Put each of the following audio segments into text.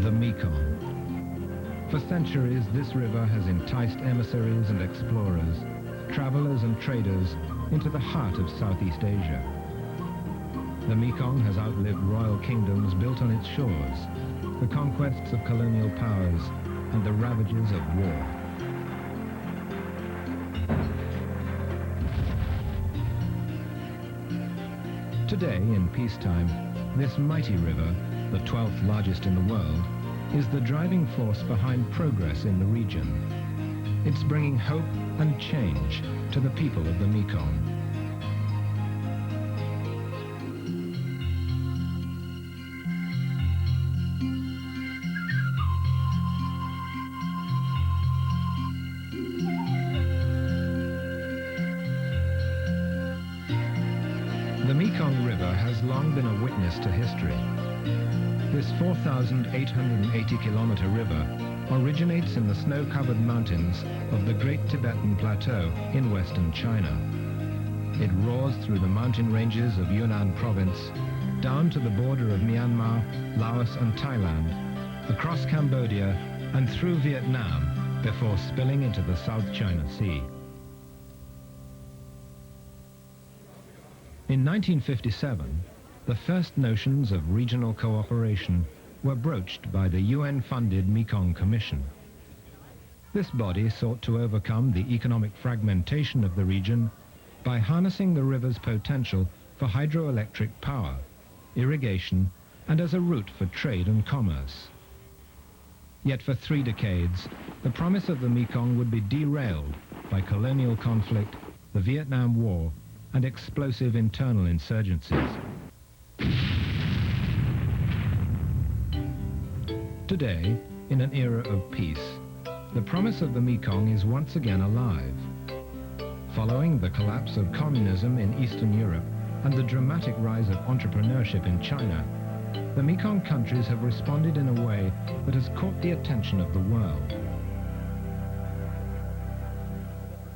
The Mekong. For centuries, this river has enticed emissaries and explorers, travelers and traders into the heart of Southeast Asia. The Mekong has outlived royal kingdoms built on its shores, the conquests of colonial powers, and the ravages of war. Today, in peacetime, this mighty river, the 12th largest in the world, is the driving force behind progress in the region. It's bringing hope and change to the people of the Mekong. The Mekong River has long been a witness to history. This 4,880-kilometer river originates in the snow-covered mountains of the Great Tibetan Plateau in western China. It roars through the mountain ranges of Yunnan province, down to the border of Myanmar, Laos and Thailand, across Cambodia and through Vietnam before spilling into the South China Sea. In 1957, the first notions of regional cooperation were broached by the UN-funded Mekong Commission. This body sought to overcome the economic fragmentation of the region by harnessing the river's potential for hydroelectric power, irrigation, and as a route for trade and commerce. Yet for 3 decades, the promise of the Mekong would be derailed by colonial conflict, the Vietnam War, and explosive internal insurgencies. Today, in an era of peace, the promise of the Mekong is once again alive. Following the collapse of communism in Eastern Europe and the dramatic rise of entrepreneurship in China, the Mekong countries have responded in a way that has caught the attention of the world.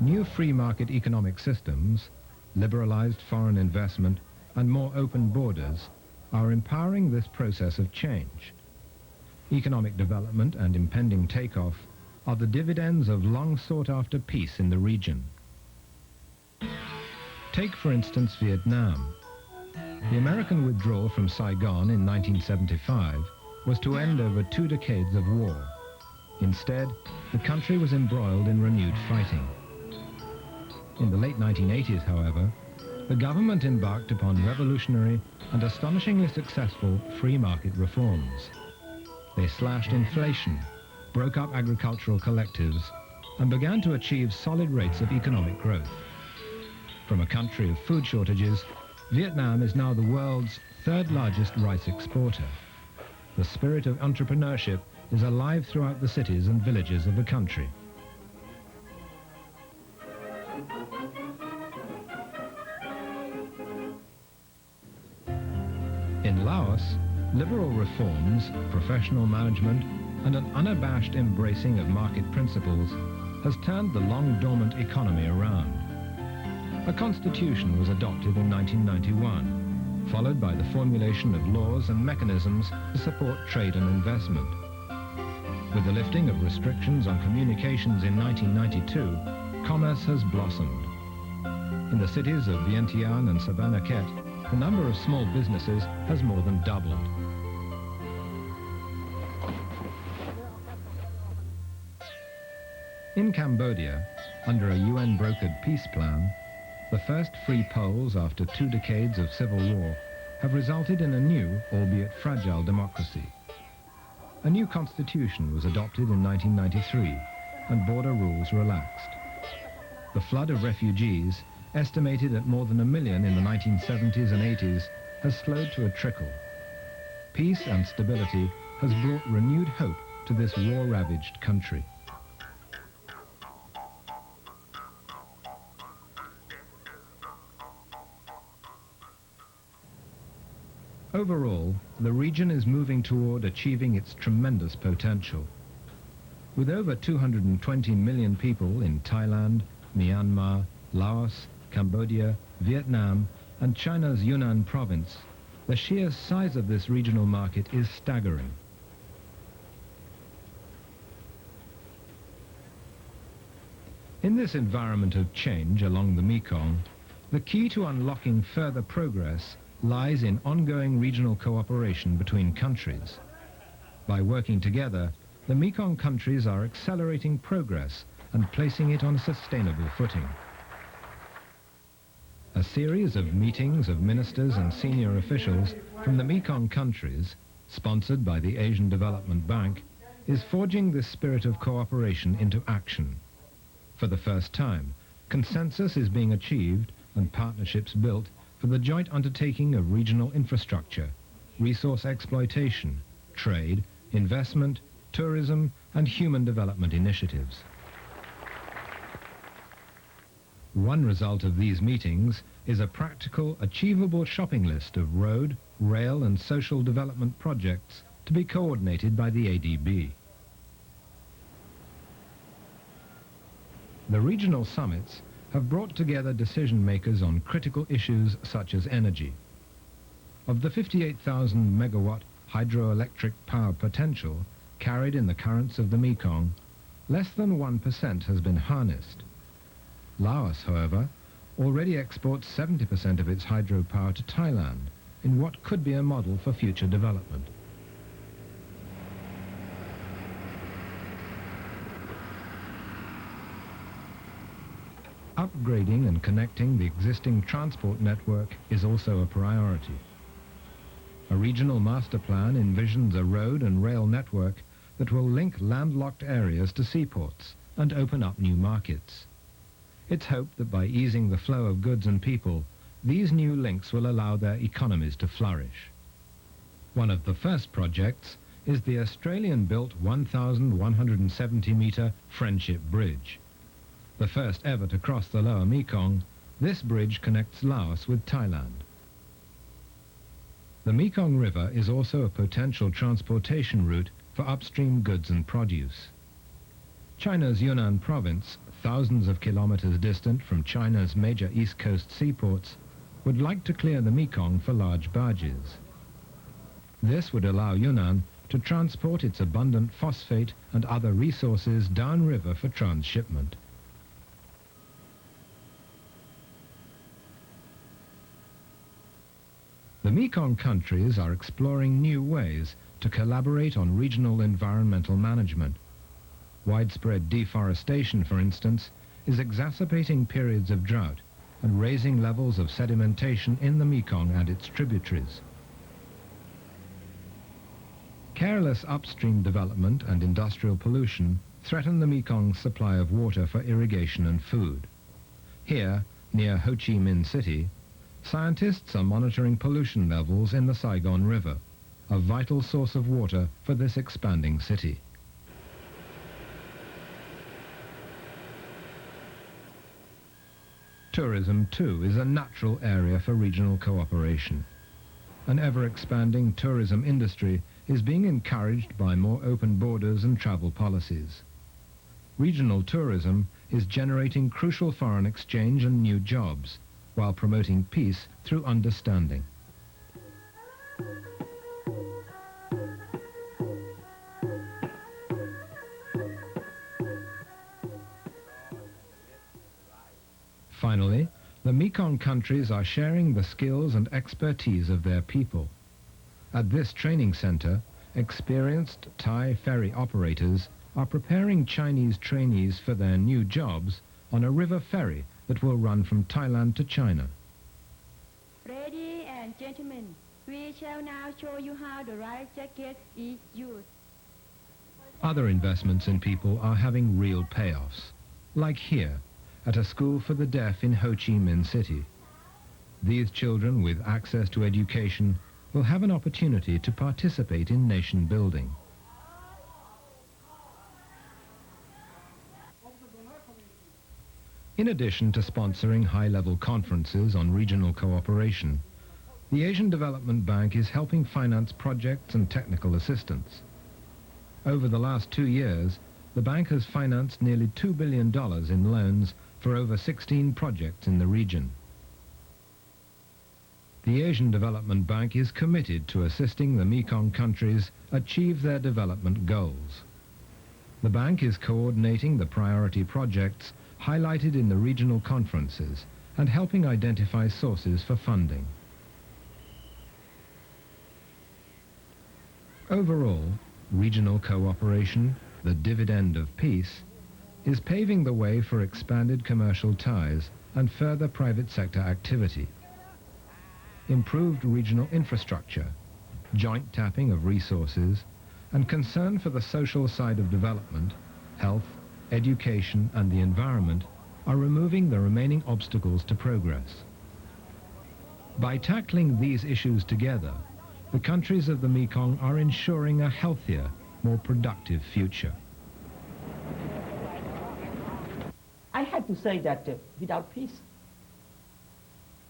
New free market economic systems, liberalized foreign investment, and more open borders are empowering this process of change. Economic development and impending takeoff are the dividends of long sought-after peace in the region. Take, for instance, Vietnam. The American withdrawal from Saigon in 1975 was to end over 2 decades of war. Instead, the country was embroiled in renewed fighting. In the late 1980s, however, the government embarked upon revolutionary and astonishingly successful free market reforms. They slashed inflation, broke up agricultural collectives, and began to achieve solid rates of economic growth. From a country of food shortages, Vietnam is now the world's 3rd largest rice exporter. The spirit of entrepreneurship is alive throughout the cities and villages of the country. In Laos, liberal reforms, professional management, and an unabashed embracing of market principles has turned the long-dormant economy around. A constitution was adopted in 1991, followed by the formulation of laws and mechanisms to support trade and investment. With the lifting of restrictions on communications in 1992, commerce has blossomed. In the cities of Vientiane and Savannakhet, the number of small businesses has more than doubled. In Cambodia, under a UN-brokered peace plan, the first free polls after 2 decades of civil war have resulted in a new, albeit fragile, democracy. A new constitution was adopted in 1993, and border rules relaxed. The flood of refugees, estimated at more than 1 million in the 1970s and 80s, has slowed to a trickle. Peace and stability has brought renewed hope to this war-ravaged country. Overall, the region is moving toward achieving its tremendous potential. With over 220 million people in Thailand, Myanmar, Laos, Cambodia, Vietnam, and China's Yunnan province, the sheer size of this regional market is staggering. In this environment of change along the Mekong, the key to unlocking further progress lies in ongoing regional cooperation between countries. By working together, the Mekong countries are accelerating progress and placing it on a sustainable footing. A series of meetings of ministers and senior officials from the Mekong countries, sponsored by the Asian Development Bank, is forging this spirit of cooperation into action. For the first time, consensus is being achieved and partnerships built for the joint undertaking of regional infrastructure, resource exploitation, trade, investment, tourism, and human development initiatives. One result of these meetings is a practical, achievable shopping list of road, rail, and social development projects to be coordinated by the ADB. The regional summits have brought together decision makers on critical issues such as energy. Of the 58,000 megawatt hydroelectric power potential carried in the currents of the Mekong, less than 1% has been harnessed. Laos, however, already exports 70% of its hydropower to Thailand in what could be a model for future development. Upgrading and connecting the existing transport network is also a priority. A regional master plan envisions a road and rail network that will link landlocked areas to seaports and open up new markets. It's hoped that by easing the flow of goods and people, these new links will allow their economies to flourish. One of the first projects is the Australian-built 1,170-metre Friendship Bridge. The first ever to cross the lower Mekong, this bridge connects Laos with Thailand. The Mekong River is also a potential transportation route for upstream goods and produce. China's Yunnan province, thousands of kilometers distant from China's major east coast seaports, would like to clear the Mekong for large barges. This would allow Yunnan to transport its abundant phosphate and other resources downriver for transshipment. The Mekong countries are exploring new ways to collaborate on regional environmental management. Widespread deforestation, for instance, is exacerbating periods of drought and raising levels of sedimentation in the Mekong and its tributaries. Careless upstream development and industrial pollution threaten the Mekong's supply of water for irrigation and food. Here, near Ho Chi Minh City, scientists are monitoring pollution levels in the Saigon River, a vital source of water for this expanding city. Tourism, too, is a natural area for regional cooperation. An ever-expanding tourism industry is being encouraged by more open borders and travel policies. Regional tourism is generating crucial foreign exchange and new jobs, while promoting peace through understanding. Finally, the Mekong countries are sharing the skills and expertise of their people. At this training center, experienced Thai ferry operators are preparing Chinese trainees for their new jobs on a river ferry that will run from Thailand to China. Ladies and gentlemen, we shall now show you how the life jacket is used. Other investments in people are having real payoffs, like here, at a school for the deaf in Ho Chi Minh City. These children with access to education will have an opportunity to participate in nation building. In addition to sponsoring high-level conferences on regional cooperation, the Asian Development Bank is helping finance projects and technical assistance. Over the last 2 years, the bank has financed nearly $2 billion in loans for over 16 projects in the region. The Asian Development Bank is committed to assisting the Mekong countries achieve their development goals. The bank is coordinating the priority projects highlighted in the regional conferences and helping identify sources for funding. Overall, regional cooperation, the dividend of peace, is paving the way for expanded commercial ties and further private sector activity. Improved regional infrastructure, joint tapping of resources, and concern for the social side of development, health, education, and the environment are removing the remaining obstacles to progress. By tackling these issues together, the countries of the Mekong are ensuring a healthier, more productive future. I have to say that without peace,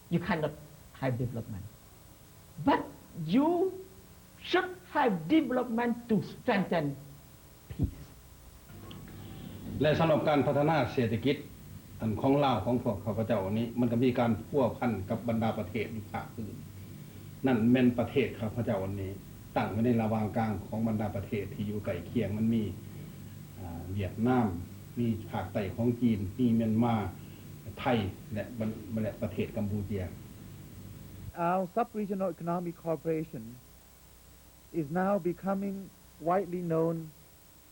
you cannot have development. But you should have development to strengthen peace. และสำหรับการพัฒนาเศรษฐกิจของลาวของพวกข้าพเจ้านี้มันก็มีการพัวพันกับบรรดาประเทศอยู่ภาคอื่นนั่นแม่นประเทศข้าพเจ้าวันนี้ตั้งไว้ในระหว่างกลางของบรรดาประเทศที่อยู่ใกล้เคียงมันมีเวียดนามมีภาคใต้ของจีนมีเมียนมาไทยและประเทศกัมพูชา Our sub-regional economic cooperation is now becoming widely known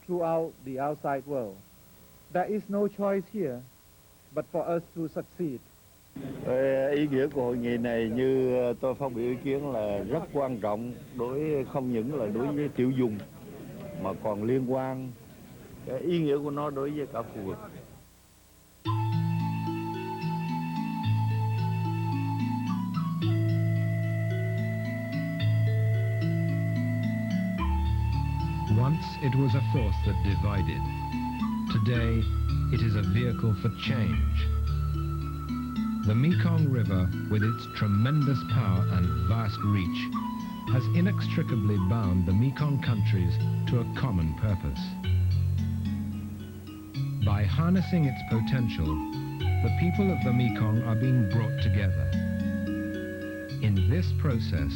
throughout the outside world. There is no choice here but for us to succeed. Ý nghĩa của hội nghị này như tôi phát biểu ý kiến là rất quan trọng không những là đối với tiểu vùng mà còn liên quan cái ý nghĩa của nó đối với cả khu vực. Once it was a force that divided. Today, it is a vehicle for change. The Mekong River, with its tremendous power and vast reach, has inextricably bound the Mekong countries to a common purpose. By harnessing its potential, the people of the Mekong are being brought together. In this process,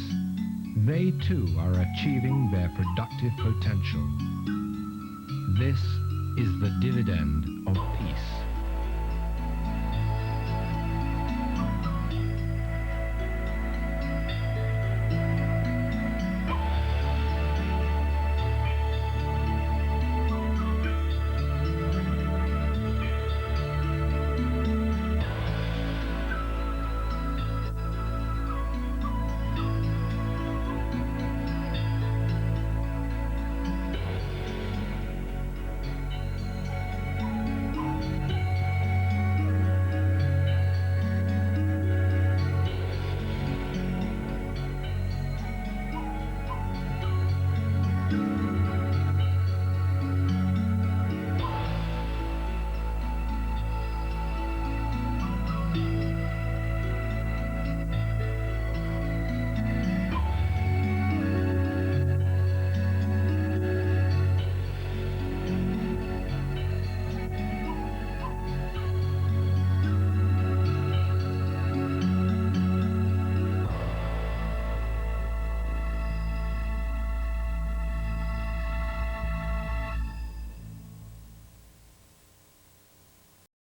they too are achieving their productive potential. This is the dividend of peace.